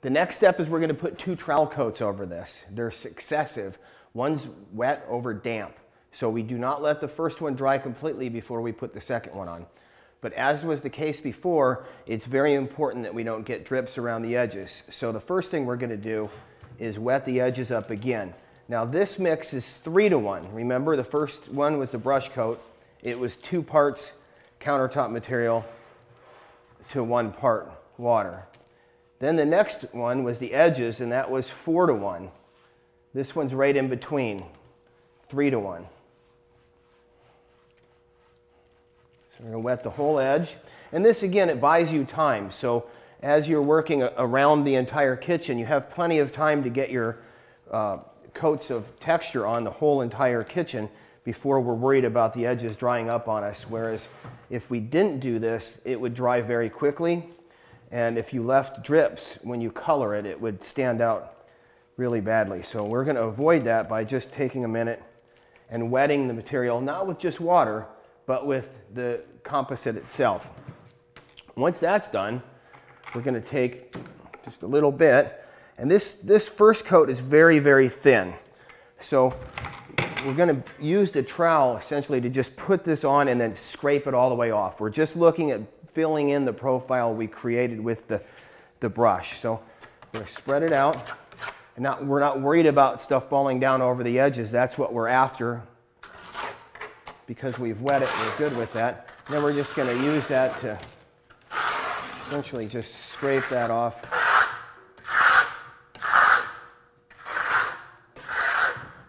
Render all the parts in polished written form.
The next step is we're going to put 2 trowel coats over this. They're successive. One's wet over damp. So we do not let the first one dry completely before we put the second one on. But as was the case before, it's very important that we don't get drips around the edges. So the first thing we're going to do is wet the edges up again. Now this mix is 3 to 1. Remember, the first one was the brush coat. It was 2 parts countertop material to 1 part water. Then the next one was the edges, and that was 4 to 1. This one's right in between, 3 to 1. So we're going to wet the whole edge. And this, again, it buys you time. So as you're working around the entire kitchen, you have plenty of time to get your coats of texture on the whole entire kitchen before we're worried about the edges drying up on us. Whereas if we didn't do this, it would dry very quickly. And if you left drips when you color it, it would stand out really badly. So we're going to avoid that by just taking a minute and wetting the material, not with just water, but with the composite itself. Once that's done, we're going to take just a little bit, and this first coat is very, very thin. So we're going to use the trowel essentially to just put this on and then scrape it all the way off. We're just looking at filling in the profile we created with the brush. So we're going to spread it out. And we're not worried about stuff falling down over the edges. That's what we're after. Because we've wet it, we're good with that. And then we're just going to use that to essentially just scrape that off.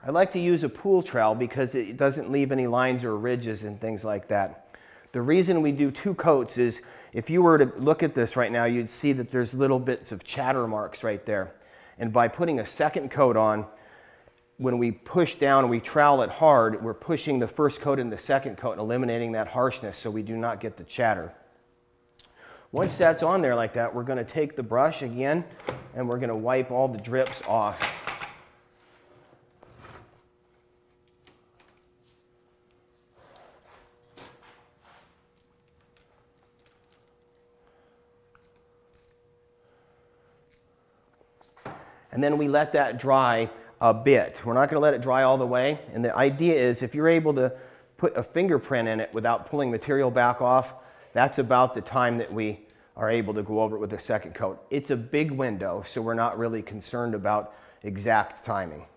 I like to use a pool trowel because it doesn't leave any lines or ridges and things like that. The reason we do 2 coats is if you were to look at this right now, you'd see that there's little bits of chatter marks right there. And by putting a second coat on, when we push down and we trowel it hard, we're pushing the first coat and the second coat and eliminating that harshness so we do not get the chatter. Once that's on there like that, we're going to take the brush again and we're going to wipe all the drips off. And then we let that dry a bit. We're not going to let it dry all the way. And the idea is if you're able to put a fingerprint in it without pulling material back off, that's about the time that we are able to go over it with a second coat. It's a big window, so we're not really concerned about exact timing.